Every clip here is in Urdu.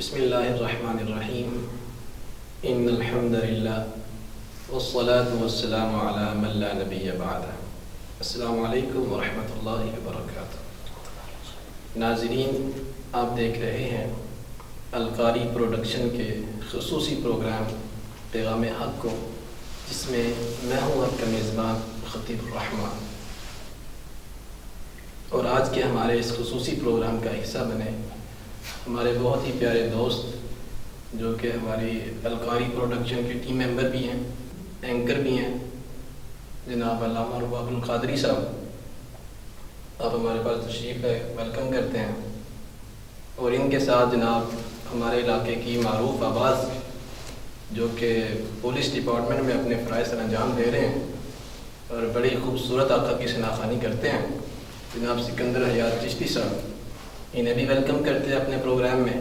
بسم اللہ الرحمن الرحیم ان الحمد للہ والصلاة والسلام علی من لا نبی بعدہ. السلام علیکم ورحمۃ اللہ وبرکاتہ. ناظرین، آپ دیکھ رہے ہیں القاری پروڈکشن کے خصوصی پروگرام پیغام حق کو، جس میں میں ہوں آپ کا میزبان خطیب الرحمان. اور آج کے ہمارے اس خصوصی پروگرام کا حصہ بنے ہمارے بہت ہی پیارے دوست، جو کہ ہماری القاری پروڈکشن کے ٹیم ممبر بھی ہیں، اینکر بھی ہیں، جناب علامہ رباب القادری صاحب. آپ ہمارے پاس تشریف ہے، ویلکم کرتے ہیں. اور ان کے ساتھ جناب ہمارے علاقے کی معروف آواز، جو کہ پولیس ڈپارٹمنٹ میں اپنے فرائض سر انجام دے رہے ہیں اور بڑی خوبصورت آقا کی شناخوانی کرتے ہیں، جناب سکندر حیات چشتی صاحب. انہیں بھی ویلکم کرتے ہیں اپنے پروگرام میں.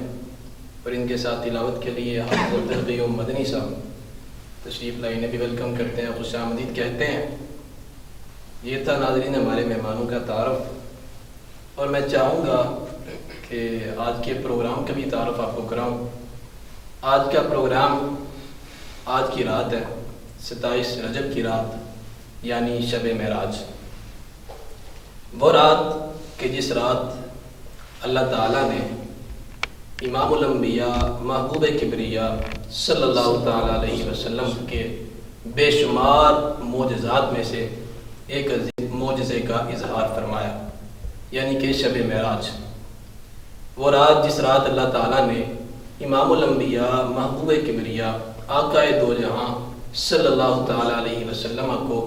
اور ان کے ساتھ تلاوت کے لیے حافظ عبدالقیوم مدنی صاحب تشریف لائے، انہیں بھی ویلکم کرتے ہیں، خوش آمدید کہتے ہیں. یہ تھا ناظرین ہمارے مہمانوں کا تعارف. اور میں چاہوں گا کہ آج کے پروگرام کا بھی تعارف آپ کو کراؤں. آج کا پروگرام آج کی رات ہے، 27 رجب کی رات، یعنی شب معراج. وہ رات کہ جس رات اللہ تعالیٰ نے امام الانبیاء محبوب کبریا صلی اللہ تعالیٰ علیہ وسلم کے بے شمار معجزات میں سے ایک عظیم معجزے کا اظہار فرمایا، یعنی کہ شب معراج. وہ رات جس رات اللہ تعالیٰ نے امام الانبیاء محبوب کبریا آقا دو جہاں صلی اللہ تعالیٰ علیہ وسلم کو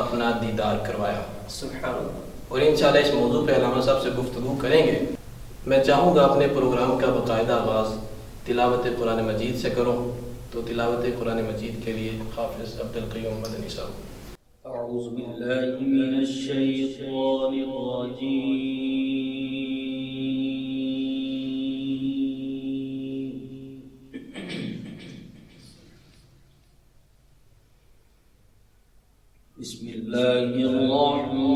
اپنا دیدار کروایا. سبحان اللہ. اور انشاءاللہ اس موضوع پہ علامہ صاحب سے گفتگو کریں گے. میں چاہوں گا اپنے پروگرام کا باقاعدہ آغاز تلاوت قرآن مجید سے کروں، تو تلاوت قرآن مجید کے لیے حافظ عبدالقیوم مدنی صاحب. اعوذ باللہ من الشیطان الرجیم. بسم اللہ الرحمن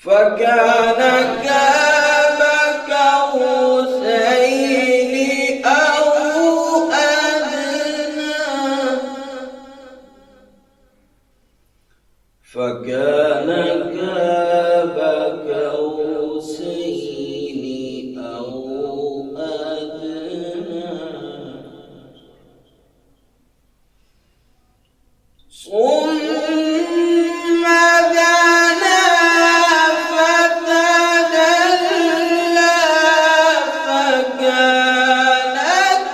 فكان قاب قوسين أو أدنى فكان قاب قوسين أو أدنى ثم دنا فتدلى فكان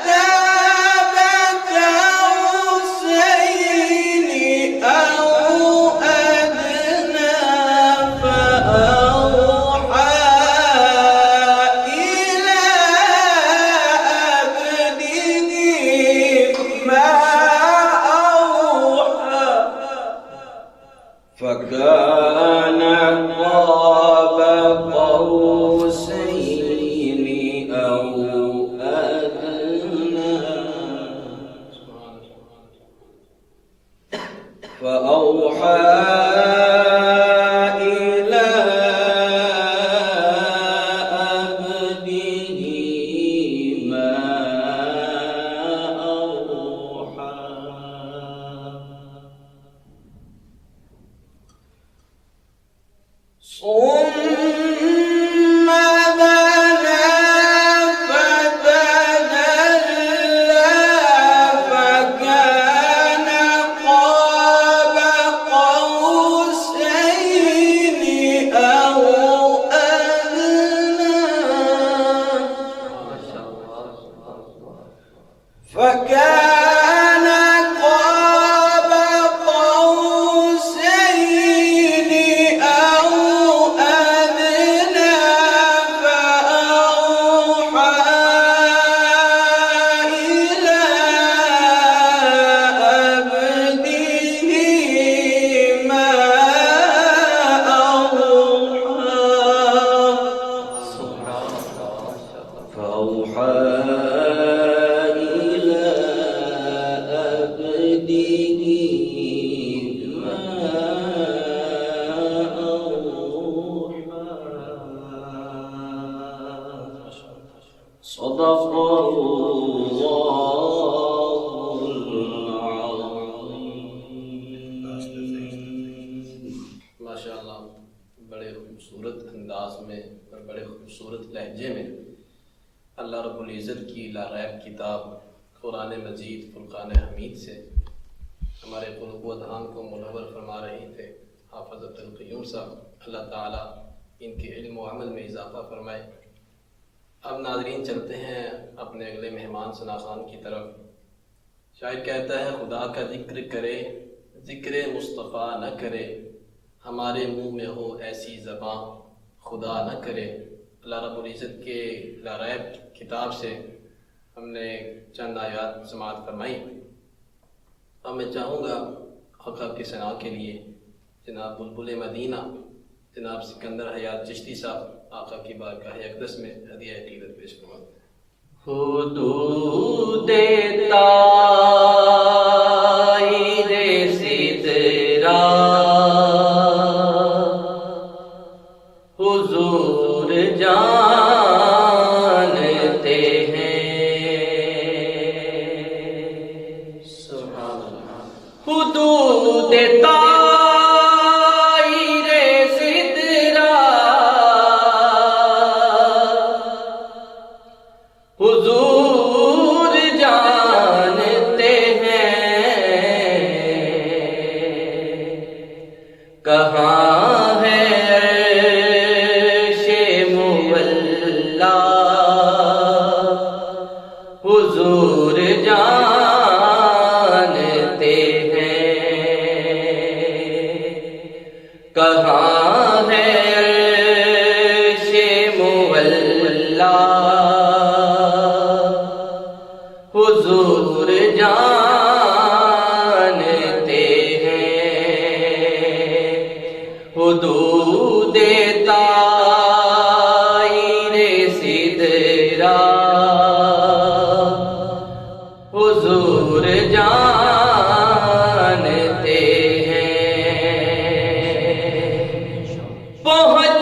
قاب قوسين أو أدنى فأوحى إلى عبده ما فكان قاب قوسين أو أدنى فأوحى إلى عبده ما أوحى ثم دنا فتدلى فكان قاب قوسين أو أدنى فكان قاب قوسين أو أدنى فأوحى إلى عبده ما أوحى فأوحى إلى عبده ما أوحى صدق الله العظيم ماشاء اللہ بڑے خوبصورت انداز میں اور بڑے خوبصورت لہجے میں اللہ رب العزت کی لا ریب کتاب قرآن مجید فرقان حمید سے ہمارے قلوب و اذہان کو منور فرما رہے تھے حافظ عبد القیوم صاحب، اللہ تعالیٰ ان کے علم و عمل میں اضافہ فرمائے۔ اب ناظرین چلتے ہیں اپنے اگلے مہمان ثنا خان کی طرف۔ شاعر کہتا ہے خدا کا ذکر کرے ذکر مصطفیٰ نہ کرے، ہمارے منہ میں ہو ایسی زباں خدا نہ کرے۔ اللہ رب العزت کے لا ریب کتاب سے ہم نے چند آیات سماعت فرمائی۔ اب میں چاہوں گا آقا کی ثنا کے لیے جناب بلبل مدینہ جناب سکندر حیات چشتی صاحب آقا کی بارگاہ اقدس میں ہدیہ عقیدت پیش فرمائیں۔ حدود طائر سدرا حضور جانتے ہیں، سبحان اللہ۔ حدود طائر سدرا حضور جانتے ہیں، کہاں ہے عرش مولا حضور جانتے ہیں، کہاں ہے عرش مولا حضور جانتے ہیں، حدود طائر سدرا حضور جانتے ہیں، پہنچ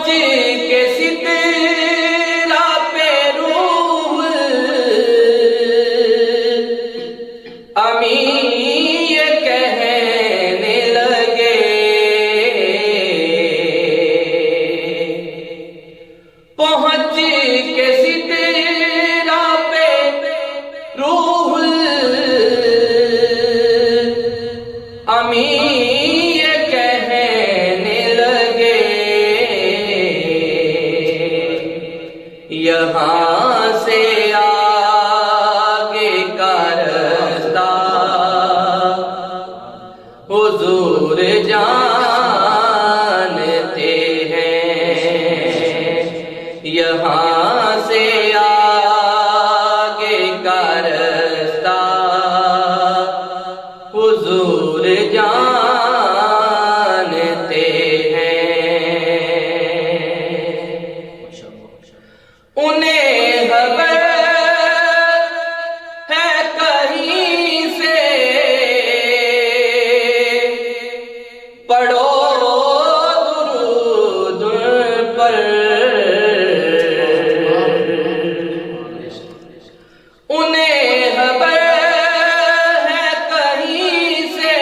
جہاں سے آگے کا رستہ حضور جانتے ہیں، انہیں خبر ہے کہیں سے، پڑھو درود پر، انہیں خبر ہے کہیں سے،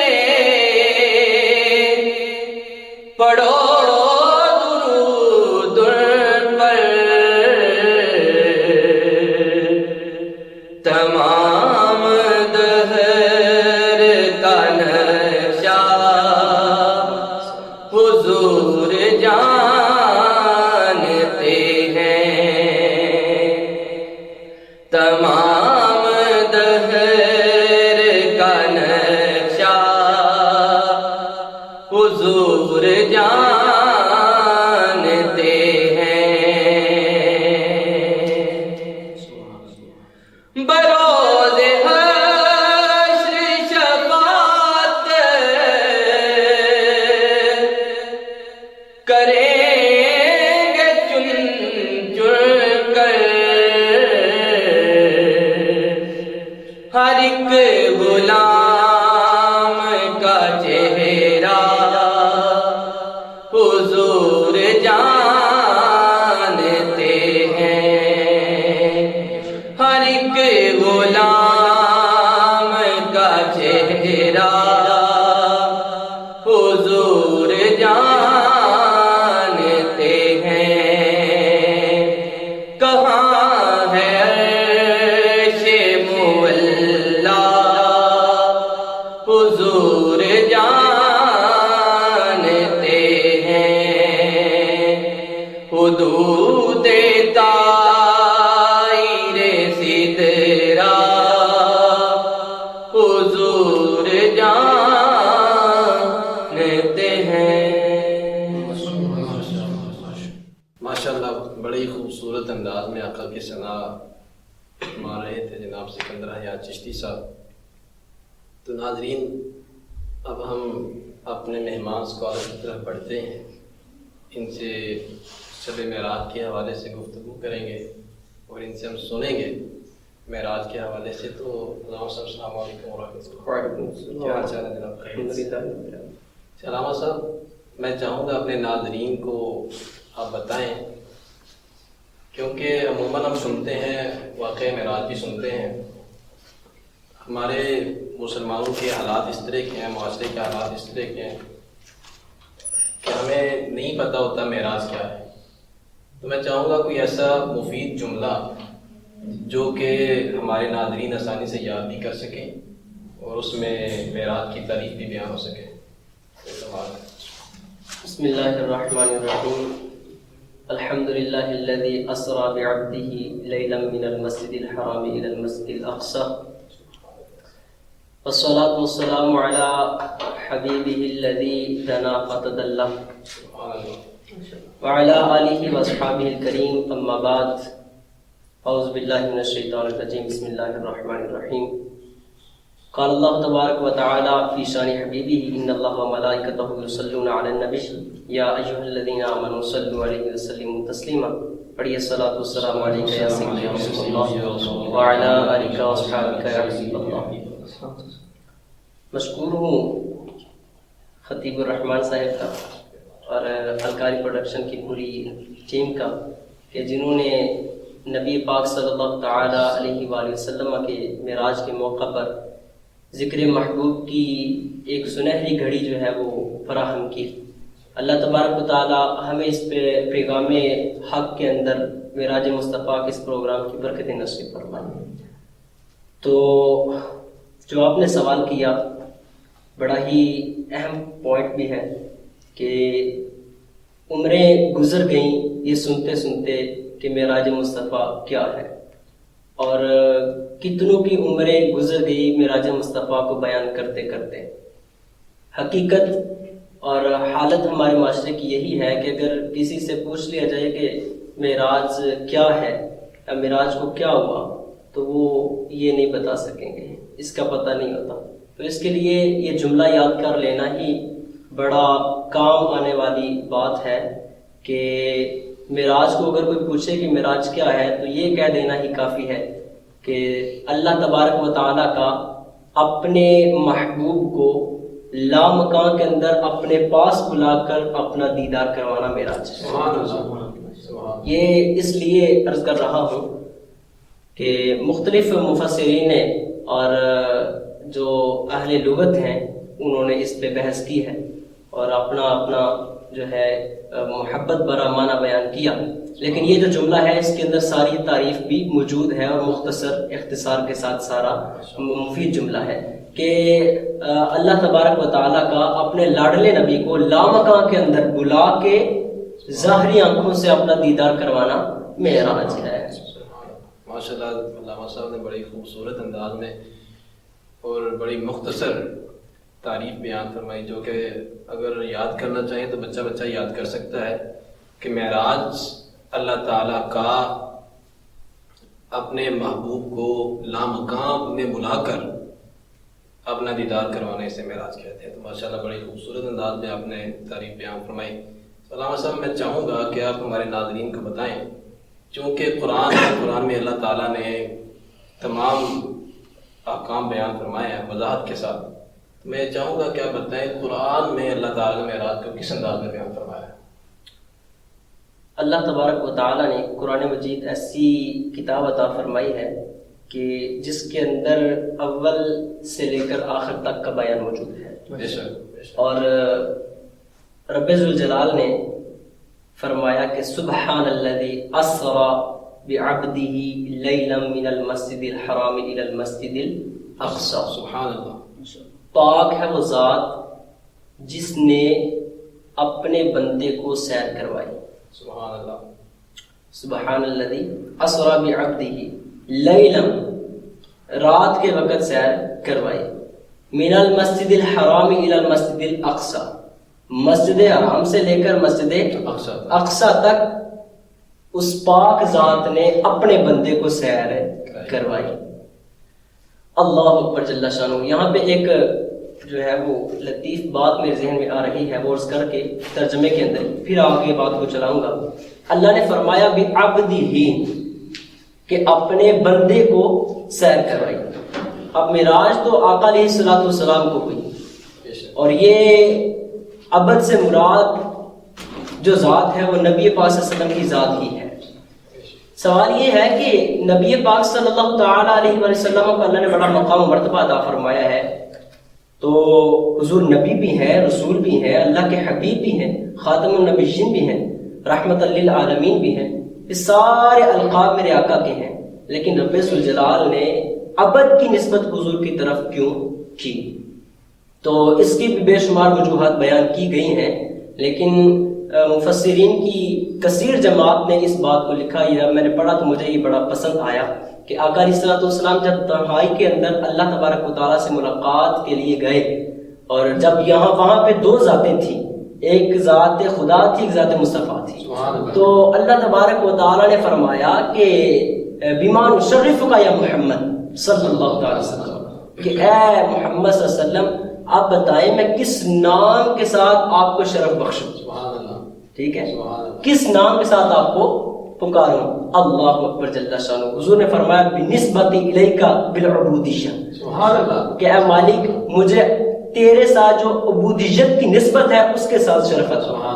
پڑھو درود پر، تمام دہر کا نشہ حضور جانتے ہیں، تمام دہر کا نشہ حضور جانتے ہیں، بروز حشر شفاعت کریں گے چن چن کر، ہر ایک غلام کا چہرہ حضور جانتے ہیں، ہر ایک غلام کا چہرہ حضور جانتے ہیں، کہاں ہے عرش مولا حضور جانتے ہیں، حدود طائر سدرہ حضور جانتے ہیں۔ ماشاءاللہ بڑے ہی خوبصورت انداز میں آقا کی ثنا مار رہے تھے جناب سکندر حیات چشتی صاحب۔ تو ناظرین، اب ہم اپنے مہمان اسکالر کی طرف بڑھتے ہیں، ان سے شب معراج کے حوالے سے گفتگو کریں گے اور ان سے ہم سنیں گے معراج کے حوالے سے۔ تو علامہ صاحب السلام علیکم ورحمۃ اللہ۔ وعلیکم السلام۔ کیا حال چال ہے جناب؟ علامہ صاحب، میں چاہوں گا اپنے ناظرین کو آپ بتائیں، کیونکہ عموماً ہم سنتے ہیں، واقعہ معراج بھی سنتے ہیں، ہمارے مسلمانوں کے حالات اس طرح کے ہیں، معاشرے کے حالات اس طرح کے ہیں کہ ہمیں نہیں پتہ ہوتا معراج کیا ہے۔ تو میں چاہوں گا کوئی ایسا مفید جملہ جو کہ ہمارے ناظرین آسانی سے یاد بھی کر سکیں اور اس میں معراج کی تعریف بھی بیان ہو سکے۔ بسم اللہ الرحمن الرحیم، الحمد للہ الذی اسری بعبدہ لیلا من المسجد الحرام الى المسجد الاقصى، والصلاة والسلام علی حبیبہ الذی دنا فتدلی، وعلی آلہ واصحابہ الکریم، اما بعد، اعوذ باللہ من الشیطان الرجیم، بسم اللہ الرحمن الرحیم۔ قال اللہ تبارک و تعالی فی شان حبیبہ ان اللہ و ملائکتہ یصلون علی النبی یا ایھا الذین آمنوا صلوا علیہ وسلموا تسلیما۔ پڑھیے الصلاۃ والسلام علیک یا سیدی یا رسول اللہ وعلی آلک واصحابک یا حبیب اللہ۔ مشکور ہوں خطیب الرحمان صاحب کا اور القاری پروڈکشن کی پوری ٹیم کا کہ جنہوں نے نبی پاک صلی اللہ تعالی علیہ وآلہ وسلم کے معراج کے موقع پر ذکر محبوب کی ایک سنہری گھڑی جو ہے وہ فراہم کی۔ اللہ تبارک و تعالی ہمیں اس پہ پیغام حق کے اندر معراج مصطفیٰ کے اس پروگرام کی برکت نصیب فرمائے۔ تو جو آپ نے سوال کیا بڑا ہی اہم پوائنٹ بھی ہے کہ عمریں گزر گئیں یہ سنتے سنتے کہ معراج مصطفیٰ کیا ہے، اور کتنوں کی عمریں گزر گئی معراج مصطفیٰ کو بیان کرتے کرتے۔ حقیقت اور حالت ہمارے معاشرے کی یہی ہے کہ اگر کسی سے پوچھ لیا جائے کہ معراج کیا ہے یا معراج کو کیا ہوا تو وہ یہ نہیں بتا سکیں گے، اس کا پتہ نہیں ہوتا. تو اس کے لیے یہ جملہ یاد کر لینا ہی بڑا کام آنے والی بات ہے کہ معراج کو اگر کوئی پوچھے کہ معراج کیا ہے تو یہ کہہ دینا ہی کافی ہے کہ اللہ تبارک و تعالیٰ کا اپنے محبوب کو لامکان کے اندر اپنے پاس بلا کر اپنا دیدار کروانا معراج ہے. یہ اس لیے عرض کر رہا ہوں کہ مختلف مفسرین اور جو اہل لغت ہیں انہوں نے اس پہ بحث کی ہے اور اپنا اپنا جو ہے محبت برا معنی بیان کیا، لیکن یہ جو جملہ ہے اس کے اندر ساری تعریف بھی موجود ہے اور مختصر اختصار کے ساتھ سارا مفید جملہ ہے کہ اللہ تبارک و تعالیٰ کا اپنے لاڈلے نبی کو لامکان کے اندر بلا کے ظاہری آنکھوں سے اپنا دیدار کروانا معراج ہے. ماشاء اللہ علامہ صاحب نے بڑی خوبصورت انداز میں اور بڑی مختصر تعریف بیان فرمائی، جو کہ اگر یاد کرنا چاہیں تو بچہ یاد کر سکتا ہے کہ معراج اللہ تعالیٰ کا اپنے محبوب کو لامکان میں بلا کر اپنا دیدار کروانے سے معراج کہتے ہیں. تو ماشاءاللہ بڑی خوبصورت انداز میں آپ نے تعریف بیان فرمائی. علامہ صاحب میں چاہوں گا کہ آپ ہمارے ناظرین کو بتائیں، چونکہ قرآن میں اللہ تعالیٰ نے تمام احکام بیان فرمائے ہیں وضاحت کے ساتھ، میں چاہوں گا کہ آپ بتائیں قرآن میں اللہ تعالیٰ نے معراج کو کس انداز میں بیان فرمایا ہے؟ اللہ تبارک و تعالیٰ نے قرآن مجید ایسی کتاب عطا فرمائی ہے کہ جس کے اندر اول سے لے کر آخر تک کا بیان موجود ہے. اور رب ذوالجلال نے فرمایا کہ سبحان الذی اسری بعبدہ لیلا من المسجد الحرام الی المسجد الاقصی. سبحان اللہ، پاک ہے وہ ذات جس نے اپنے بندے کو سیر کروائی. سبحان اللہ، سبحان الذی اسری بعبدہ لیلا، رات کے وقت سیر کروائی، من المسجد الحرام الی المسجد الاقصی، مسجد حرام سے لے کر مسجد اقصی تک اس پاک ذات نے اپنے بندے کو سیر کروائی. اللہ اکبر جل شانہ. یہاں پہ ایک جو ہے وہ لطیف بات میرے ذہن میں آ رہی ہے، وہ عرض کر کے ترجمے کے اندر پھر آگے بات کو چلاؤں گا. اللہ نے فرمایا بعبدہ کہ اپنے بندے کو سیر کروائی. اب معراج تو آقا علیہ الصلوۃ والسلام کو ہوئی، اور یہ عبد سے مراد جو ذات ہے وہ نبی پاک صلی اللہ علیہ وسلم کی ذات ہی ہے. سوال یہ ہے کہ نبی پاک صلی اللہ تعالیٰ علیہ وسلم کو اللہ نے بڑا مقام و مرتبہ عطا فرمایا ہے، تو حضور نبی بھی ہیں، رسول بھی ہیں، اللہ کے حبیب بھی ہیں، خاتم النبیین بھی ہیں، رحمت للعالمین بھی ہیں. یہ سارے القاب میرے آقا کے ہیں، لیکن رب ذوالجلال نے عبد کی نسبت حضور کی طرف کیوں کی؟ تو اس کی بھی بے شمار وجوہات بیان کی گئی ہیں، لیکن مفسرین کی کثیر جماعت نے اس بات کو لکھا. یہ میں نے پڑھا تو مجھے یہ بڑا پسند آیا کہ آقا علیہ الصلوۃ والسلام جب تنہائی کے اندر اللہ تبارک و تعالیٰ سے ملاقات کے لیے گئے، اور جب وہاں پہ دو ذاتیں تھیں، ایک ذات خدا تھی، ایک ذات مصطفیٰ تھی، تو اللہ تبارک و تعالیٰ نے فرمایا کہ بما نشرفک یا محمد صلی اللہ علیہ وسلم، کہ اے محمد صلی اللہ علیہ وسلم آپ بتائیں میں کس نام کے ساتھ آپ کو شرف بخشوں. ٹھیک ہے، کس نام کے ساتھ آپ کو پکاروں؟ اللہ اکبر جل شانہ. حضور نے فرمایا بنسبت الیک بالعبودیہ، سبحان اللہ، کہ اے مالک مجھے تیرے ساتھ جو عبودیت کی نسبت ہے اس کے ساتھ شرف عطا.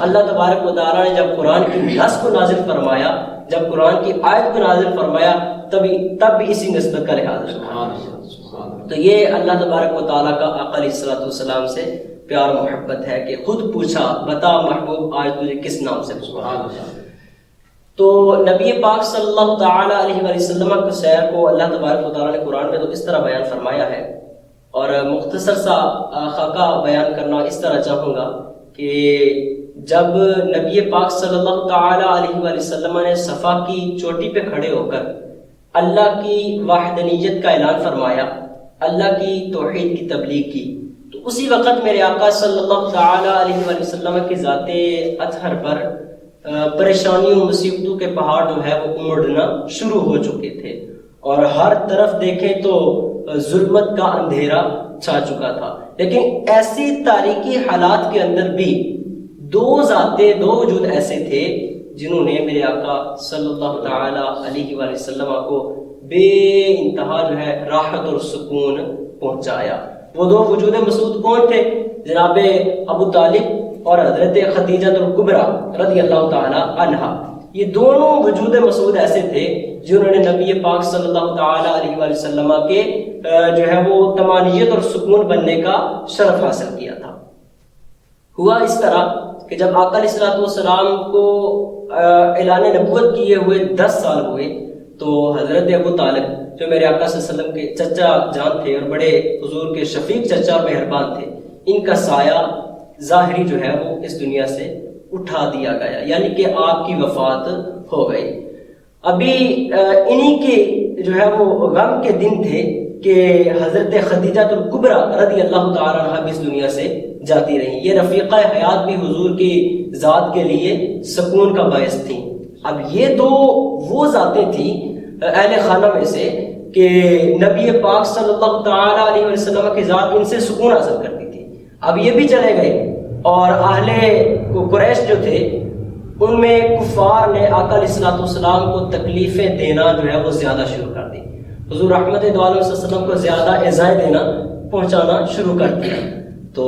اللہ تبارک و تعالیٰ نے جب قرآن کی نص کو نازل فرمایا، جب قرآن کی آیت کو نازل فرمایا، تب بھی اسی نسبت کا لحاظ رکھا. تو یہ اللہ تبارک و تعالیٰ کا آقا علیہ الصلوۃ والسلام سے پیار و محبت ہے کہ خود پوچھا بتا محبوب آج تجھے کس نام سے پکاروں. تو نبی پاک صلی اللہ تعالیٰ علیہ وسلم کو سیر کو اللہ تبارک و تعالیٰ نے قرآن میں تو اس طرح بیان فرمایا ہے، اور مختصر سا خاکہ بیان کرنا اس طرح چاہوں گا کہ جب نبی پاک صلی اللہ تعالیٰ علیہ وسلم نے صفا کی چوٹی پہ کھڑے ہو کر اللہ کی وحدانیت کا اعلان فرمایا، اللہ کی توحید کی تبلیغ کی، تو اسی وقت میرے آقا صلی اللہ تعالیٰ علیہ وسلم کی ذات اطہر پر پریشانیوں مصیبتوں کے پہاڑ جو ہے وہ امڑنا شروع ہو چکے تھے، اور ہر طرف دیکھیں تو ظلمت کا اندھیرا چھا چکا تھا. لیکن ایسی تاریکی حالات کے اندر بھی دو ذاتیں، دو وجود ایسے تھے جنہوں نے میرے آقا صلی اللہ تعالی علیہ وآلہ وسلم کو بے انتہا جو ہے راحت اور سکون پہنچایا. وہ دو وجود مسعود کون تھے؟ جناب ابو طالب اور حضرت خدیجہ الکبریٰ رضی اللہ تعالی عنہا. یہ دونوں وجود مسعود ایسے تھے جنہوں نے نبی پاک صلی اللہ تعالی علیہ وآلہ وسلم کے جو ہے وہ طمانینت اور سکون بننے کا شرف حاصل کیا تھا. ہوا اس طرح کہ جب آقا علیہ الصلوۃ والسلام کو اعلان نبوت کیے ہوئے 10 سال ہوئے تو حضرت ابو طالب جو میرے آقا صلی اللہ علیہ وسلم کے چچا جان تھے اور بڑے حضور کے شفیق چچا اور مہربان تھے، ان کا سایہ ظاہری جو ہے وہ اس دنیا سے اٹھا دیا گیا، یعنی کہ آپ کی وفات ہو گئی. ابھی انہی کے جو ہے وہ غم کے دن تھے کہ حضرت خدیجہ الکبریٰ رضی اللہ تعالی عنہا بھی اس دنیا سے جاتی رہیں. یہ رفیقہ حیات بھی حضور کی ذات کے لیے سکون کا باعث تھیں. اب یہ دو وہ ذاتیں تھیں اہل خانہ میں سے کہ نبی پاک صلی اللہ تعالی علیہ وسلم کی ذات ان سے سکون حاصل کرتی تھی. اب یہ بھی چلے گئے اور اہل قریش جو تھے ان میں کفار نے آقا علیہ الصلوۃ والسلام کو تکلیفیں دینا جو ہے وہ زیادہ شروع کر دی. حضور رحمت دو عالم صلی اللہ علیہ وسلم کو زیادہ ایذائیں دینا پہنچانا شروع کر دیا. تو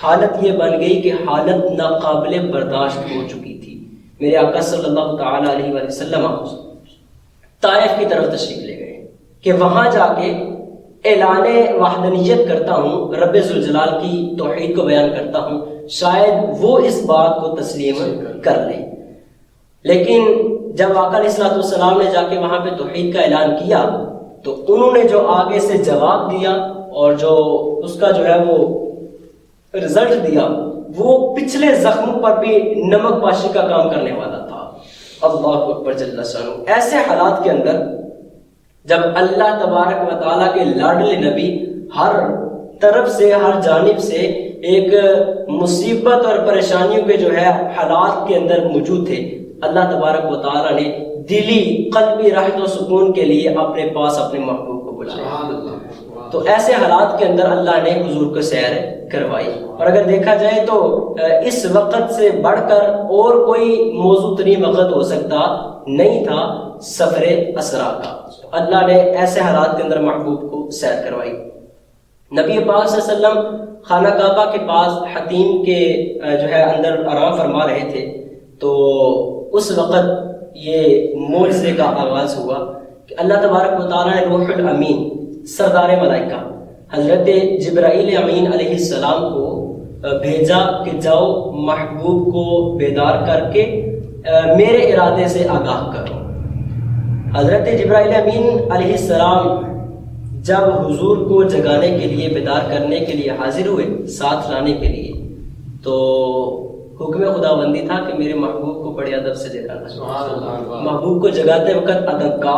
حالت یہ بن گئی کہ حالت ناقابل برداشت ہو چکی تھی. میرے آقا صلی اللہ تعالی علیہ وآلہ وسلم طائف کی طرف تشریف لے گئے کہ وہاں جا کے اعلان وحدانیت کرتا ہوں، رب ذوالجلال کی توحید کو بیان کرتا ہوں، شاید وہ اس بات کو تسلیم کر لیں. لیکن جب آقا علیہ الصلوۃ والسلام نے جا کے وہاں پہ توحید کا اعلان کیا تو انہوں نے جو آگے سے جواب دیا اور جو اس کا جو ہے وہ رزلٹ دیا وہ پچھلے زخموں پر بھی نمک پاشی کا کام کرنے والا تھا. اللہ اکبر جل شانہ. ایسے حالات کے اندر جب اللہ تبارک و تعالیٰ کے لاڈلے نبی ہر طرف سے، ہر جانب سے ایک مصیبت اور پریشانیوں کے جو ہے حالات کے اندر موجود تھے، اللہ تبارک و تعالیٰ نے دلی قلبی راحت و سکون کے لیے اپنے پاس اپنے محبوب کو بلایا. تو ایسے حالات کے اندر اللہ نے حضور کو سیر کروائی. اور اگر دیکھا جائے تو اس وقت سے بڑھ کر اور کوئی موضوع ترین وقت ہو سکتا نہیں تھا سفر اسرا کا. اللہ نے ایسے حالات کے اندر محبوب کو سیر کروائی. نبی پاک صلی اللہ علیہ وسلم خانہ کعبہ کے پاس حتیم کے جو ہے اندر آرام فرما رہے تھے تو اس وقت یہ معجزے کا آغاز ہوا کہ اللہ تبارک و تعالیٰ نے روح الامین سردار ملائکہ حضرت جبرائیل امین علیہ السلام کو بھیجا کہ جاؤ محبوب کو بیدار کر کے میرے ارادے سے آگاہ کرو. حضرت جبرائیل امین علیہ السلام جب حضور کو جگانے کے لیے، بیدار کرنے کے لیے حاضر ہوئے، ساتھ لانے کے لیے، تو حکم خداوندی تھا کہ میرے محبوب کو بڑے ادب سے جگانا. محبوب کو جگاتے وقت ادب کا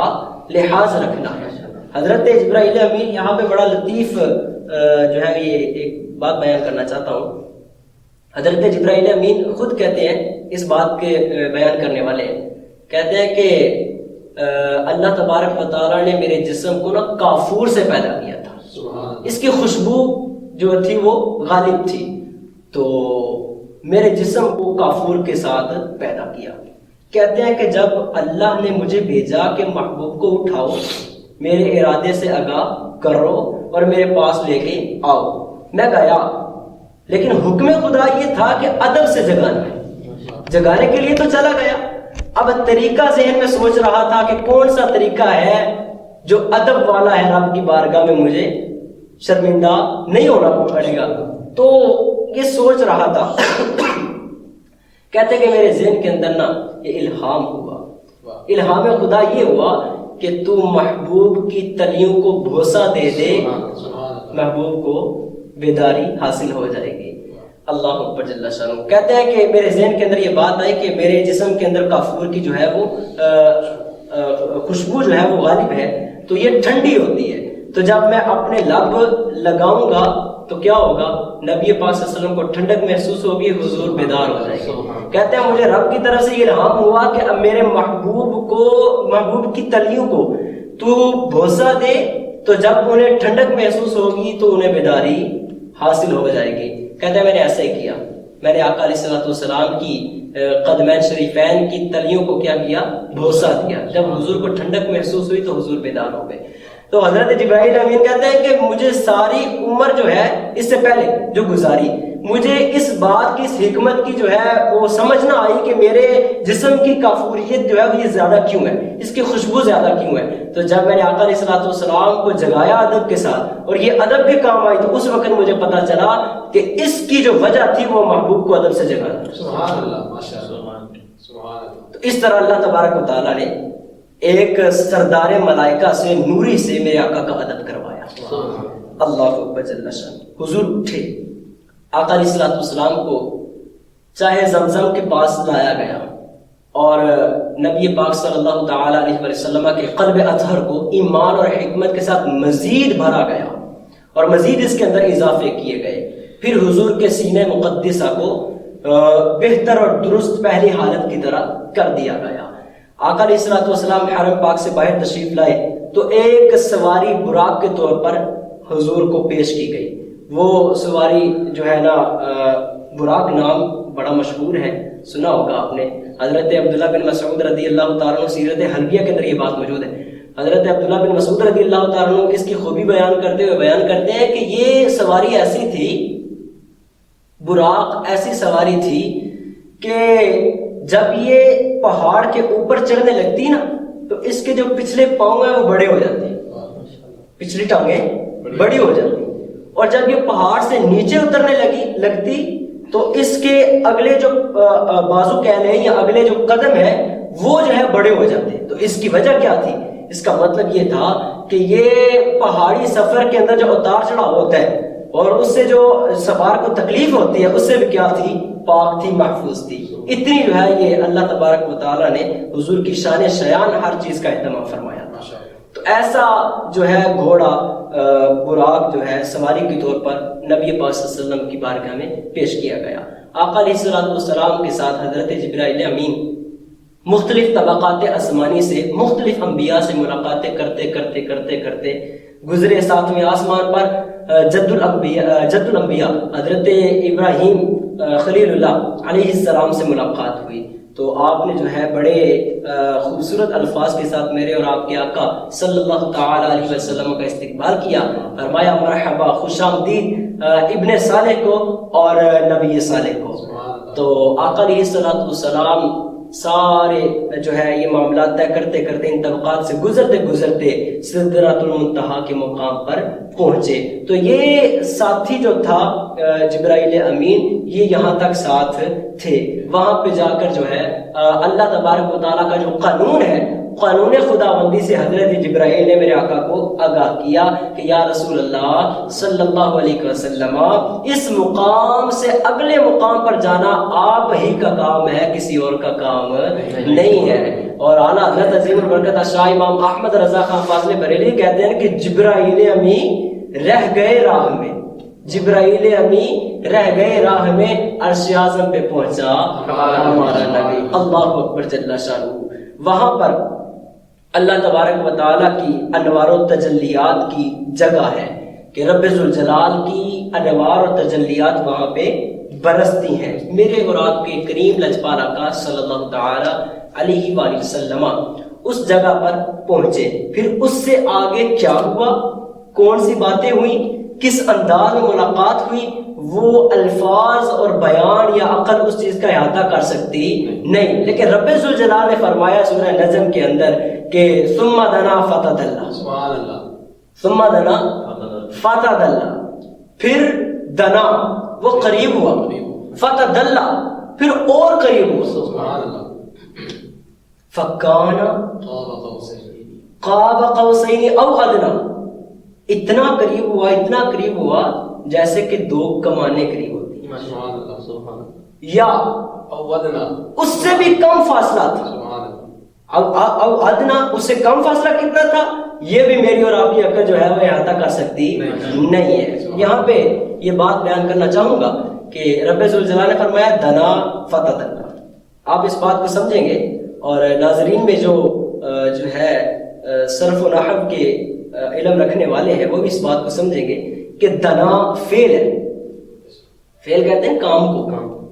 لحاظ رکھنا ہے. حضرت جبرائیل امین یہاں پہ بڑا لطیف جو ہے یہ ایک بات بیان کرنا چاہتا ہوں. حضرت جبرائیل امین خود کہتے ہیں، اس بات کے بیان کرنے والے کہتے ہیں کہ اللہ تبارک و تعالیٰ نے میرے جسم کو نا کافور سے پیدا کیا تھا. اس کی خوشبو جو تھی وہ غالب تھی، تو میرے جسم کو کافور کے ساتھ پیدا کیا. کہتے ہیں کہ جب اللہ نے مجھے بھیجا کہ محبوب کو اٹھاؤ، میرے ارادے سے آگاہ کرو اور میرے پاس لے کے آؤ، میں گیا. لیکن حکم خدا یہ تھا کہ ادب سے جگانا ہے. جگانے کے لیے تو چلا گیا. اب طریقہ ذہن میں سوچ رہا تھا کہ کون سا طریقہ ہے جو ادب والا ہے، رب کی بارگاہ میں مجھے شرمندہ نہیں ہونا پڑے گا. تو یہ سوچ رہا تھا. کہتے کہ میرے ذہن کے اندر نا یہ الہام ہوا. الہام خدا یہ ہوا کہ تو محبوب کی تلیوں کو بھوسا دے دے، محبوب کو بیداری حاصل ہو جائے گی. اللہ اکبر جل شانہ. کہتے ہیں کہ میرے ذہن کے اندر یہ بات آئی کہ میرے جسم کے اندر کافور کی جو ہے وہ خوشبو جو ہے وہ غالب ہے، تو یہ ٹھنڈی ہوتی ہے. تو جب میں اپنے لب لگاؤں گا تو کیا ہوگا؟ نبی پاک صلی اللہ علیہ وسلم کو ٹھنڈک محسوس ہوگی، حضور بیدار ہو جائے گے۔ کہتے ہیں مجھے رب کی طرف سے یہ الہام ہوا کہ اب میرے محبوب کی تلیوں کو تو بھوسا دے، تو جب انہیں ٹھنڈک محسوس ہوگی تو انہیں بیداری حاصل ہو جائے گی۔ کہتے ہیں میں نے ایسا ہی کیا، میں نے آقا علیہ الصلوۃ والسلام کی قدمین شریفین کی تلیوں کو کیا کیا؟ بھوسا دیا۔ جب حضور کو ٹھنڈک محسوس ہوئی تو حضور بیدار ہو گئے۔ تو حضرت جبرائیل امین کہتے ہیں کہ مجھے ساری عمر جو ہے اس سے پہلے جو گزاری، مجھے اس بات کی، اس حکمت کی جو ہے وہ سمجھ نہ آئی کہ میرے جسم کی کافوریت جو ہے وہ یہ زیادہ کیوں ہے، اس کی خوشبو زیادہ کیوں ہے۔ تو جب میں نے آقا علیہ الصلوۃ والسلام کو جگایا ادب کے ساتھ اور یہ ادب کے کام آئی، تو اس وقت مجھے پتا چلا کہ اس کی جو وجہ تھی وہ محبوب کو ادب سے جگانا۔ سبحان اللہ، ماشاءاللہ، سبحان اللہ۔ تو اس طرح اللہ تبارک و تعالیٰ نے ایک سردار ملائکہ سے، نوری سے میرے آقا کا ادب کروایا۔ اللہ اکبر جل شان۔ حضور اٹھے، آقا علیہ الصلوۃ والسلام کو چاہے زمزم کے پاس لایا گیا اور نبی پاک صلی اللہ تعالی علیہ وسلم کے قلب اطہر کو ایمان اور حکمت کے ساتھ مزید بھرا گیا اور مزید اس کے اندر اضافے کیے گئے۔ پھر حضور کے سینے مقدسہ کو بہتر اور درست پہلی حالت کی طرح کر دیا گیا۔ آقا علیہ الصلوۃ والسلام حرم پاک سے باہر تشریف لائے تو ایک سواری براق کے طور پر حضور کو پیش کی گئی۔ وہ سواری جو ہے نا، براق نام بڑا مشہور ہے، سنا ہوگا آپ نے۔ حضرت عبداللہ بن مسعود رضی اللہ تعالیٰ عنہ سیرت حلبیہ کے اندر یہ بات موجود ہے۔ حضرت عبداللہ بن مسعود رضی اللہ تعالیٰ عنہ اس کی خوبی بیان کرتے ہوئے بیان کرتے ہیں کہ یہ سواری ایسی تھی، براق ایسی سواری تھی کہ جب یہ پہاڑ کے اوپر چڑھنے لگتی نا تو اس کے جو پچھلے پاؤں ہیں وہ بڑے ہو جاتے ہیں، پچھلی ٹانگیں بڑی ہو جاتی، اور جب یہ پہاڑ سے نیچے اترنے لگتی تو اس کے اگلے جو بازو کہہ لیں یا اگلے جو قدم ہے وہ جو ہے بڑے ہو جاتے ہیں۔ تو اس کی وجہ کیا تھی؟ اس کا مطلب یہ تھا کہ یہ پہاڑی سفر کے اندر جو اتار چڑھاؤ ہوتا ہے اور اس سے جو سوار کو تکلیف ہوتی ہے اس سے بھی کیا تھی؟ پاک تھی، محفوظ تھی۔ اتنی جو ہے یہ اللہ تبارک و تعالیٰ نے حضور کی شان شیان ہر چیز کا اہتمام فرمایا تھا۔ تو ایسا جو ہے گھوڑا براق جو ہے سواری کے طور پر نبی پاک صلی اللہ علیہ وسلم کی بارگاہ میں پیش کیا گیا۔ آقا علیہ الصلوۃ والسلام کے ساتھ حضرت جبرائیل امین مختلف طبقات آسمانی سے، مختلف انبیاء سے ملاقاتیں کرتے گزرے۔ ساتویں آسمان پر جد الانبیاء حضرت ابراہیم خلیل اللہ علیہ السلام سے ملاقات ہوئی۔ تو آپ نے جو ہے بڑے خوبصورت الفاظ کے ساتھ میرے اور آپ کے آقا صلی اللہ تعالی علیہ وسلم کا استقبال کیا، فرمایا مرحبا، خوش آمدید ابن صالح کو اور نبی صالح کو۔ تو آقا علیہ الصلوۃ والسلام سارے جو ہے یہ معاملات طے کرتے ان طبقات سے گزرتے سدرۃ المنتہا کے مقام پر پہنچے۔ تو یہ ساتھی جو تھا جبرائیل امین، یہ یہاں تک ساتھ تھے۔ وہاں پہ جا کر جو ہے اللہ تبارک و تعالیٰ کا جو قانون ہے، قانون خداوندی سے حضرت جبرائیل نے میرے آقا کو آگاہ کیا کہ یا رسول اللہ صلی اللہ علیہ وسلم، اس مقام سے اگلے مقام پر جانا آپ ہی کا کام ہے، کسی اور کا کام نہیں ہے۔ اور اعلیٰ حضرت عظیم البرکت شاہ امام احمد رضا خان فاضل بریلوی کہتے ہیں کہ جبرائیل امین رہ گئے راہ میں، جبرائیل امین رہ گئے راہ میں، عرش اعظم پہ پہنچا ہمارا نبی۔ اللہ اکبر جل شانہ۔ وہاں پر اللہ تبارک و تعالیٰ کی انوار و تجلیات کی جگہ ہے کہ رب ذوالجلال کی انوار و تجلیات وہاں پہ برستی ہیں۔ میرے اور آپ کے کریم لجپال آقا صلی اللہ تعالی علیہ وآلہ وسلم اس جگہ پر پہنچے۔ پھر اس سے آگے کیا ہوا، کون سی باتیں ہوئیں، کس انداز میں ملاقات ہوئی، وہ الفاظ اور بیان یا عقل اس چیز کا احاطہ کر سکتی نہیں، لیکن رب ذوالجلال نے فرمایا سورہ نجم کے اندر کہ ثم دنا فتدلی، سبحان اللہ، ثم دنا فتدلی، پھر دنا وہ قریب ہوا، فتدلی پھر اور قریب ہوا، سبحان اللہ، فکان قاب قوسین او ادنا، اتنا قریب ہوا جیسے کہ دو کمانیں قریب ہوتی ہیں، سبحان اللہ، سبحان اللہ، یا او ادنا، اس سے بھی کم فاصلہ تھا، سبحان اللہ، او ادنا اس سے کم فاصلہ کتنا تھا؟ یہ بھی میری اور آپ کی عقل جو ہے وہ احاطہ کر سکتی نہیں ہے۔ یہاں پہ یہ بات بیان کرنا چاہوں گا کہ رب ذوالجلال نے فرمایا دنا فتدلا، آپ اس بات کو سمجھیں گے اور ناظرین میں جو ہے صرف و نحو کے علم رکھنے والے ہیں وہ بھی اس بات کو سمجھیں گے کہ دنا فعل ہے، فعل کہتے ہیں کام کو،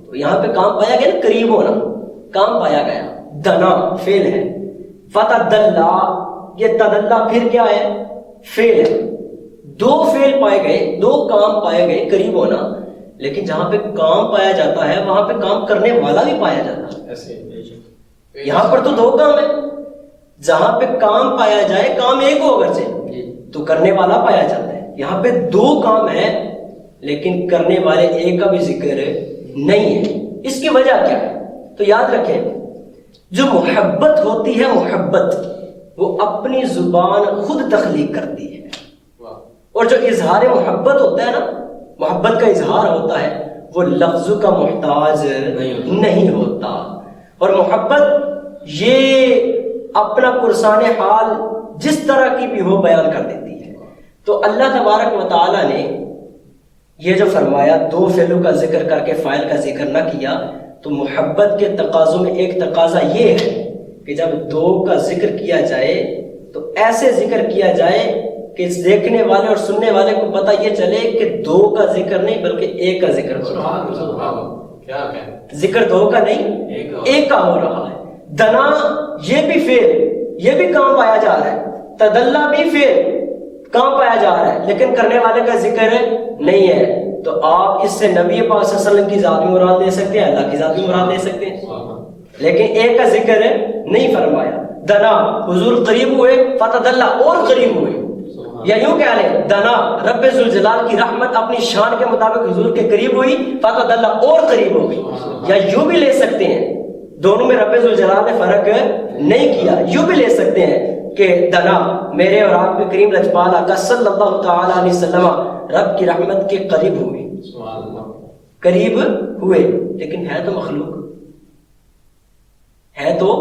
تو یہاں پہ کام پایا گیا نا، قریب ہونا، کام پایا گیا، دنا فعل ہے، فتدلا یہ تدلا پھر کیا ہے؟ فعل ہے، دو فعل پائے گئے، دو کام پائے گئے، قریب ہونا، لیکن جہاں پہ کام پایا جاتا ہے وہاں پہ کام کرنے والا بھی پایا جاتا ہے۔ یہاں پر تو دو کام ہے، جہاں پہ کام پایا جائے، کام ایک ہو اگر سے تو کرنے والا پایا جاتا ہے، یہاں پہ دو کام ہے لیکن کرنے والے ایک کا بھی ذکر نہیں ہے۔ اس کی وجہ کیا ہے؟ تو یاد رکھیں، جو محبت ہوتی ہے، محبت وہ اپنی زبان خود تخلیق کرتی ہے، اور جو اظہار محبت ہوتا ہے نا، محبت کا اظہار ہوتا ہے، وہ لفظ کا محتاج نہیں ہوتا، اور محبت یہ اپنا پرسان حال جس طرح کی بھی ہو بیان کر دیتی ہے۔ تو اللہ تبارک و تعالی نے یہ جو فرمایا، دو فعلوں کا ذکر کر کے فاعل کا ذکر نہ کیا، تو محبت کے تقاضوں میں ایک تقاضا یہ ہے کہ جب دو کا ذکر کیا جائے تو ایسے ذکر کیا جائے کہ دیکھنے والے اور سننے والے کو پتہ یہ چلے کہ دو کا ذکر نہیں بلکہ ایک کا ذکر ہو رہا ہے، ذکر دو کا نہیں ایک کا ہو رہا ہے۔ دنا یہ بھی فعل، یہ بھی کام پایا جا رہا ہے، تدلا بھی فعل، کام پایا جا رہا ہے، لیکن کرنے والے کا ذکر نہیں ہے۔ تو آپ اس سے نبی پاک صلی اللہ علیہ وسلم کی ذات بھی مراد لے سکتے ہیں، اللہ کی ذات بھی مراد لے سکتے ہیں، لیکن ایک کا ذکر نہیں فرمایا۔ دنا حضور قریب ہوئے، فتدلا اور قریب ہوئے، یا یوں کہہ لیں دنا رب ذوالجلال کی رحمت اپنی شان کے مطابق حضور کے قریب ہوئی، فتدلا اور قریب ہو گئی، یا یوں بھی لے سکتے ہیں، دونوں میں رب ذوالجلال نے فرق نہیں کیا، یوں بھی لے سکتے ہیں کہ دنا میرے اور آپ کے کریم لجپال آقا صلی اللہ تعالی علیہ وسلم رب کی رحمت کے قریب ہوئے، قریب ہوئے، لیکن ہے تو مخلوق، ہے تو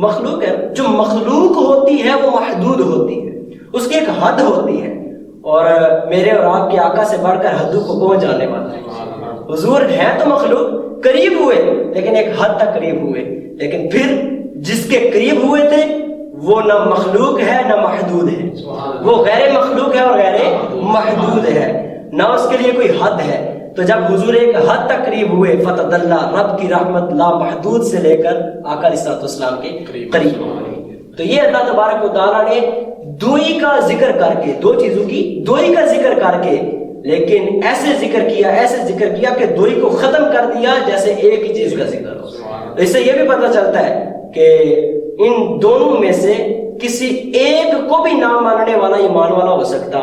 مخلوق ہے۔ جو مخلوق ہوتی ہے وہ محدود ہوتی ہے، اس کی ایک حد ہوتی ہے، اور میرے اور آپ کے آقا سے بڑھ کر حدوں کو پہنچ جانے والا ہے۔ حضور ہے تو مخلوق، قریب ہوئے لیکن ایک حد تک قریب ہوئے، لیکن پھر جس کے قریب ہوئے تھے وہ نہ مخلوق ہے نہ محدود ہے، وہ غیر مخلوق ہے اور غیر محدود ہے، نہ اس کے لیے کوئی حد ہے۔ تو جب حضور ایک حد تک قریب ہوئے، فتدلا رب کی رحمت لا محدود سے لے کر آقا علیہ السلام کے قریب ہوئے۔ تو یہ اللہ تبارک و تعالیٰ نے دوئی کا ذکر کر کے، دو چیزوں کی دوئی کا ذکر کر کے، لیکن ایسے ذکر کیا کہ دوئی کو ختم کر دیا جیسے ایک ہی چیز کا ذکر ہو۔ اس سے یہ بھی پتہ چلتا ہے کہ ان دونوں میں سے کسی ایک کو بھی نہ ماننے والا ایمان والا ہو سکتا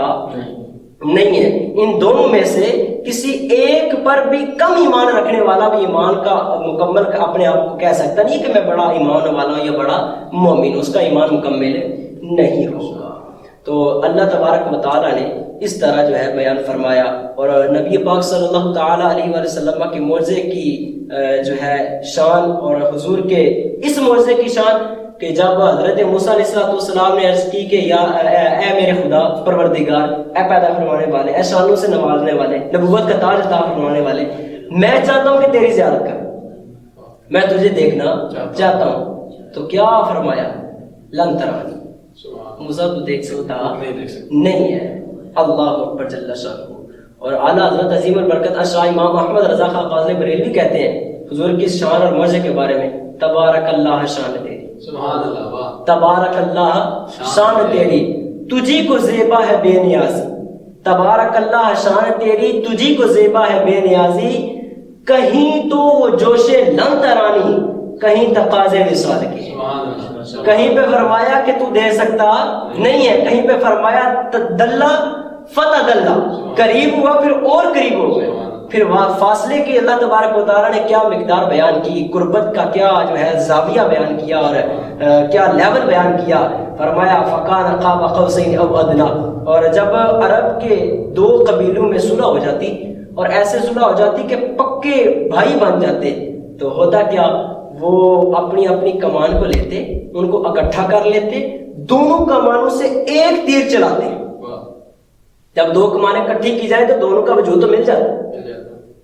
نہیں ہے، ان دونوں میں سے کسی ایک پر بھی کم ایمان رکھنے والا بھی ایمان کا مکمل اپنے آپ کو کہہ سکتا نہیں کہ میں بڑا ایمان والا ہوں یا بڑا مومن، اس کا ایمان مکمل نہیں ہوگا۔ تو اللہ تبارک و تعالیٰ نے اس طرح جو ہے بیان فرمایا، اور نبی پاک صلی اللہ تعالیٰ علیہ وآلہ وسلم کے معجزے کی جو ہے شان، اور حضور کے اس معجزے کی شان کہ جب حضرت موسیٰ علیہ السلام نے عرض کی کہ یا اے میرے خدا پروردگار، اے پیدا فرمانے والے، اے شانوں سے نوازنے والے، نبوت کا تاج عطا فرمانے والے، میں چاہتا ہوں کہ تیری زیارت کر، میں تجھے دیکھنا چاہتا ہوں۔ تو کیا فرمایا؟ لن ترانی، موسیٰ تو دیکھ سکتا نہیں ہے۔ اللہ اکبر جل شانہ۔ اور اعلیٰ حضرت عظیم البرکت شاہ امام احمد رضا خان فاضل بریلوی کہتے ہیں حضور کی شان اور معجزے کے بارے میں، تبارک اللہ شان تیری، سبحان اللہ، تبارک اللہ شان تیری، تجھی کو زیبا ہے بے نیازی، تبارک اللہ شان تیری، تجھی کو زیبا ہے بے نیازی، کہیں تو وہ جوش لن ترانی، کہیں تقاضے وصال کی۔ کہیں پہ فرمایا کہ تو دے سکتا نہیں ہے، کہیں پہ فرمایا دلہ فتدلا، قریب ہوا پھر اور قریب ہو گئے، پھر فاصلے کی اللہ تبارک و تعالیٰ نے کیا مقدار بیان کی، قربت کا کیا جو ہے زاویہ بیان کیا اور کیا لیول بیان کیا۔ فرمایا فکان قاب قوسین او ادنا، اور جب عرب کے دو قبیلوں میں صلح ہو جاتی اور ایسے صلح ہو جاتی کہ پکے بھائی بن جاتے، تو ہوتا کیا، وہ اپنی اپنی کمان کو لیتے، ان کو اکٹھا کر لیتے، دونوں کمانوں سے ایک تیر چلاتے. جب دو کمانیں اکٹھی کی جائے تو دونوں کا وجود تو مل جاتا،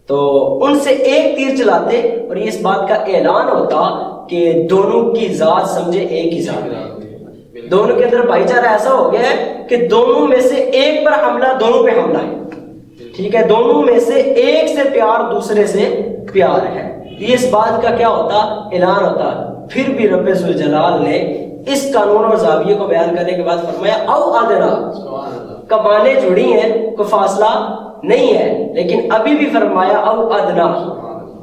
تو ان سے ایک تیر چلاتے اور یہ اس بات کا اعلان ہوتا کہ دونوں کی ذات سمجھے ایک ہی ذات ہے. دونوں کے اندر بھائی چارہ ایسا ہو گیا ہے کہ دونوں میں سے ایک پر حملہ دونوں پہ حملہ ہے. ٹھیک ہے، دونوں میں سے ایک سے پیار دوسرے سے پیار ہے. یہ اس بات کا کیا ہوتا، اعلان ہوتا. پھر بھی رب ذوالجلال نے اس قانون اور زاویے کو بیان کرنے کے بعد فرمایا او ادنا، کمانیں جڑی ہیں، کوئی فاصلہ نہیں ہے، لیکن ابھی بھی فرمایا او ادنا،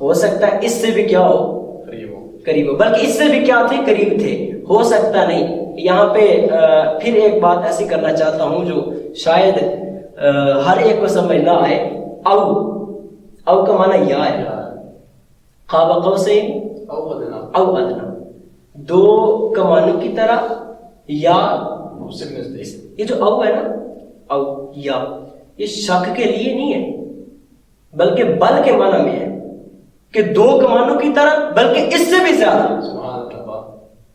ہو سکتا ہے اس سے بھی کیا ہو، قریب ہو، بلکہ اس سے بھی کیا تھے، قریب تھے، ہو سکتا نہیں. یہاں پہ پھر ایک بات ایسی کرنا چاہتا ہوں جو شاید ہر ایک کو سمجھ نہ آئے. او کا معنی یا ہے، قاب قوسین او ادنا، دو کمانوں کی طرح، یا یہ جو او ہے نا، او یا یہ شک کے لیے نہیں ہے بلکہ بل کے معنی میں ہے کہ دو کمانوں کی طرح، بلکہ اس سے بھی زیادہ،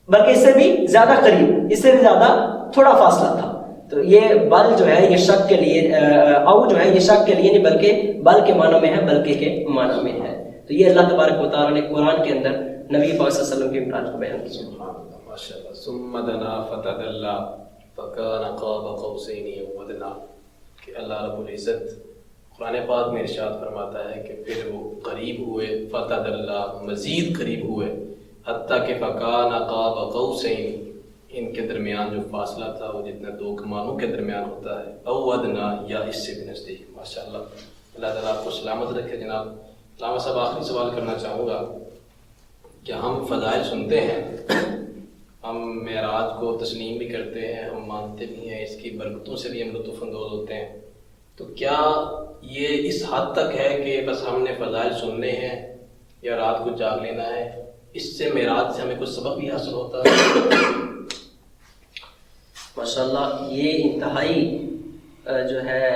بلکہ اس سے بھی زیادہ قریب، اس سے بھی زیادہ تھوڑا فاصلہ تھا. تو یہ بل جو ہے یہ شک کے لیے، او جو ہے یہ شک کے لیے نہیں بلکہ بل کے معنی میں ہے، بلکہ کے معنی میں ہے. تو یہ اللہ تبارک و تعالیٰ نے قرآن کے اندر نبی پاک صلی اللہ علیہ وسلم کے امراض کو بیان کیا. ماشاءاللہ. ثم دنا فتدلى فكان قاب قوسين او ادنى، کہ اللہ رب العزت قرآن پاک میں ارشاد فرماتا ہے کہ پھر وہ قریب ہوئے، فتدلى، مزید قریب ہوئے، حتیٰ کہ فکان قاب قوسین، ان کے درمیان جو فاصلہ تھا وہ جتنا دو کمانوں کے درمیان ہوتا ہے، او ادنا، یا اس سے بھی نزدیک. ماشاءاللہ. اللہ تعالیٰ آپ کو سلامت رکھے. جناب علامہ صاحب، آخری سوال کرنا چاہوں گا کہ ہم فضائل سنتے ہیں، ہم معراج کو تسلیم بھی کرتے ہیں، ہم مانتے بھی ہیں، اس کی برکتوں سے بھی ہم لطف اندوز ہوتے ہیں، تو کیا یہ اس حد تک ہے کہ بس ہم نے فضائل سننے ہیں یا رات کو جاگ لینا ہے؟ اس سے معراج سے ہمیں کچھ سبق بھی حاصل ہوتا ہے؟ ماشاءاللہ، یہ انتہائی جو ہے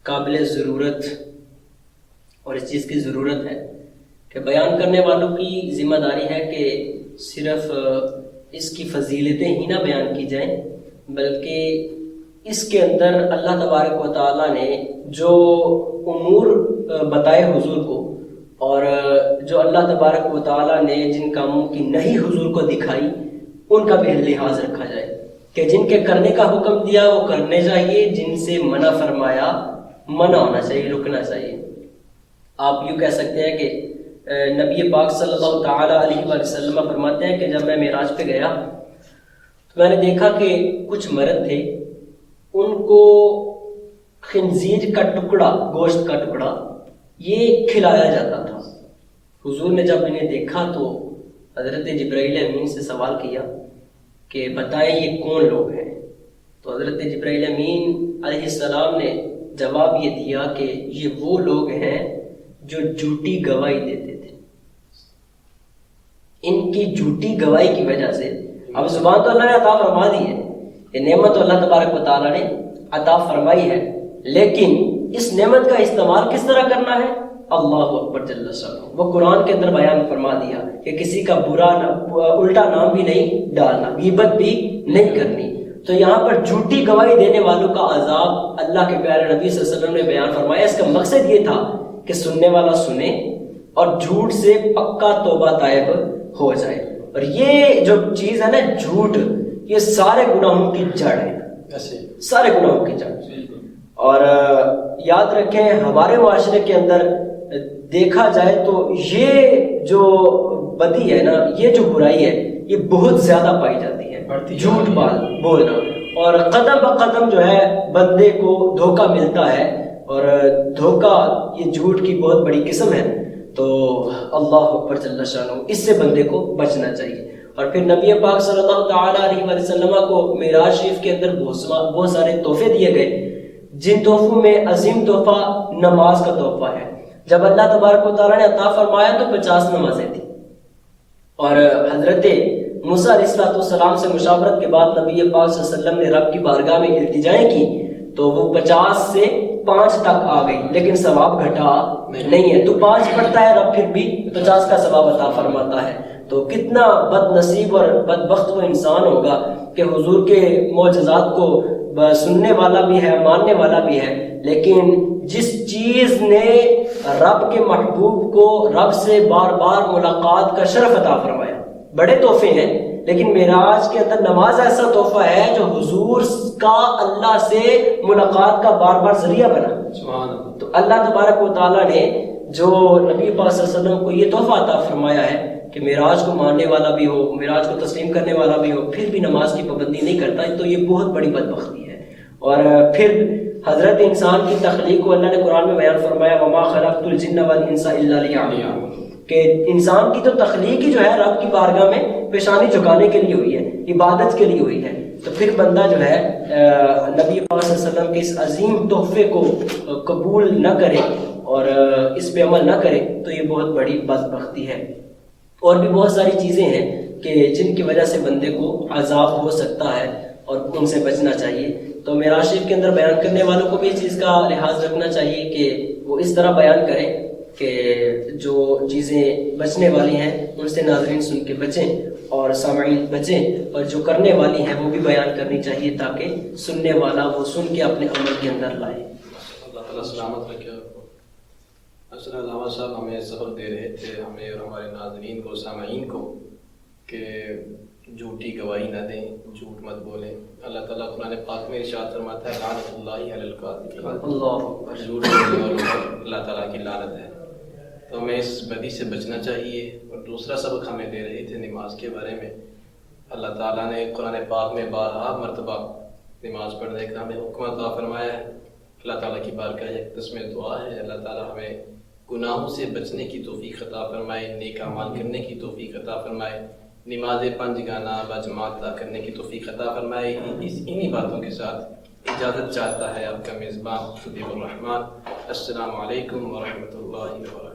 قابل ضرورت اور اس چیز کی ضرورت ہے کہ بیان کرنے والوں کی ذمہ داری ہے کہ صرف اس کی فضیلتیں ہی نہ بیان کی جائیں، بلکہ اس کے اندر اللہ تبارک و تعالیٰ نے جو امور بتائے حضور کو، اور جو اللہ تبارک و تعالیٰ نے جن کاموں کی نہیں حضور کو دکھائی، ان کا بھی لحاظ رکھا جائے کہ جن کے کرنے کا حکم دیا وہ کرنے چاہیے، جن سے منع فرمایا منع ہونا چاہیے، رکنا چاہیے. آپ یوں کہہ سکتے ہیں کہ نبی پاک صلی اللہ تعالیٰ علیہ وسلم فرماتے ہیں کہ جب میں معراج پہ گیا تو میں نے دیکھا کہ کچھ مرد تھے، ان کو خنزیر کا ٹکڑا، گوشت کا ٹکڑا یہ کھلایا جاتا تھا. حضور نے جب انہیں دیکھا تو حضرت جبرائیل امین سے سوال کیا کہ بتائیں یہ کون لوگ ہیں؟ تو حضرت جبرائیل امین علیہ السلام نے جواب یہ دیا کہ یہ وہ لوگ ہیں جو جھوٹی گواہی دیتے تھے. ان کی جھوٹی گواہی کی وجہ سے، اب زبان تو اللہ نے عطا فرما دی ہے، یہ نعمت تو اللہ تبارک و تعالیٰ نے عطا فرمائی ہے، لیکن اس نعمت کا استعمال کس طرح کرنا ہے؟ اللہ اکبر جل شانہ. وہ قرآن کے اندر بیان فرما دیا کہ کسی کا برا الٹا نام بھی نہیں ڈالنا، غیبت بھی نہیں کرنی. تو یہاں پر جھوٹی گواہی دینے والوں کا عذاب اللہ کے پیارے نبی صلی اللہ علیہ وسلم نے بیان فرمایا. اس کا مقصد یہ تھا کہ سننے والا سنے اور جھوٹ سے پکا توبہ طائب ہو جائے. اور یہ جو چیز ہے نا جھوٹ، یہ سارے گناہوں کی جڑ ہے، سارے گناہوں کی جڑ. اور یاد رکھیں ہمارے معاشرے کے اندر دیکھا جائے تو یہ جو بدی ہے نا، یہ جو برائی ہے یہ بہت زیادہ پائی جاتی ہے، جھوٹ بولنا. اور قدم بقدم جو ہے بندے کو دھوکہ ملتا ہے، اور دھوکہ یہ جھوٹ کی بہت بڑی قسم ہے. تو اللہ اکبر جل شانہ، اس سے بندے کو بچنا چاہیے. اور پھر نبی پاک صلی اللہ تعالیٰ علیہ وسلم کو معراج شریف کے اندر بہت سارے تحفے دیے گئے، جن تحفوں میں عظیم تحفہ نماز کا تحفہ ہے. جب اللہ تبارک و تعالیٰ نے عطا فرمایا تو 50 نمازیں تھیں، اور حضرت موسیٰ علیہ السلام سے مشاورت کے بعد نبی پاک صلی اللہ علیہ وسلم نے رب کی بارگاہ میں التجائیں کی تو وہ 50 سے 5 تک آ گئی لیکن ثواب گھٹا نہیں ہے. تو 5 پڑھتا ہے رب پھر بھی 50 کا ثواب عطا فرماتا ہے. تو کتنا بد نصیب اور بدبخت وہ انسان ہوگا کہ حضور کے معجزات کو سننے والا بھی ہے، ماننے والا بھی ہے، لیکن جس چیز نے رب کے محبوب کو رب سے بار بار ملاقات کا شرف عطا فرمایا. بڑے تحفے ہیں، لیکن معراج کے اندر نماز ایسا تحفہ ہے جو حضور کا اللہ سے ملاقات کا بار بار ذریعہ بنا. تو اللہ تبارک و تعالیٰ نے جو نبی پاک صلی اللہ علیہ وسلم کو یہ تحفہ عطا فرمایا ہے کہ معراج کو ماننے والا بھی ہو، معراج کو تسلیم کرنے والا بھی ہو، پھر بھی نماز کی پابندی نہیں کرتا، تو یہ بہت بڑی بدبختی ہے. اور پھر حضرت انسان کی تخلیق کو اللہ نے قرآن میں بیان فرمایا وما خلقت الجن والانس الا لیعبدون، کہ انسان کی تو تخلیق ہی جو ہے رب کی بارگاہ میں پیشانی جھکانے کے لیے ہوئی ہے، عبادت کے لیے ہوئی ہے. تو پھر بندہ جو ہے نبی پاک صلی اللہ علیہ وسلم کے اس عظیم تحفے کو قبول نہ کرے اور اس پہ عمل نہ کرے تو یہ بہت بڑی بدبختی ہے. اور بھی بہت ساری چیزیں ہیں کہ جن کی وجہ سے بندے کو عذاب ہو سکتا ہے اور ان سے بچنا چاہیے. تو معراج شریف کے اندر بیان کرنے والوں کو بھی اس چیز کا لحاظ رکھنا چاہیے کہ وہ اس طرح بیان کریں کہ جو چیزیں بچنے والی ہیں ان سے ناظرین سن کے بچیں اور سامعین بچیں، اور جو کرنے والی ہیں وہ بھی بیان کرنی چاہیے تاکہ سننے والا وہ سن کے اپنے عمل کے اندر لائے. اللہ تعالیٰ سلامت رکھے آپ کو. اصل علامہ صاحب ہمیں سبق دے رہے تھے، ہمیں اور ہمارے ناظرین کو، سامعین کو، کہ جھوٹی گواہی نہ دیں، جھوٹ مت بولیں. اللہ تعالیٰ قرآن پاک میں ارشاد فرماتا ہے لعنت اللہ علی الکاذبین، جھوٹ بولنے والوں پر اللہ تعالیٰ کی لعنت ہے. تو ہمیں اس بدی سے بچنا چاہیے. اور دوسرا سبق ہمیں دے رہے تھے نماز کے بارے میں. اللہ تعالیٰ نے قرآن پاک میں بارہا مرتبہ نماز پڑھنے کا ہمیں حکم عطا فرمایا ہے. اللہ تعالیٰ کی بارگاہ ایک قسم دعا ہے، اللہ تعالیٰ ہمیں گناہوں سے بچنے کی توفیق عطا فرمائے، نیک اعمال کرنے کی توفیق عطا فرمائے، نماز 5 گانا باجماعت ادا کرنے کی توفیق عطا فرمائے. انہی باتوں کے ساتھ اجازت چاہتا ہے آپ کا میزبان خطیب الرحمان. السلام علیکم ورحمۃ اللہ وبرکاتہ.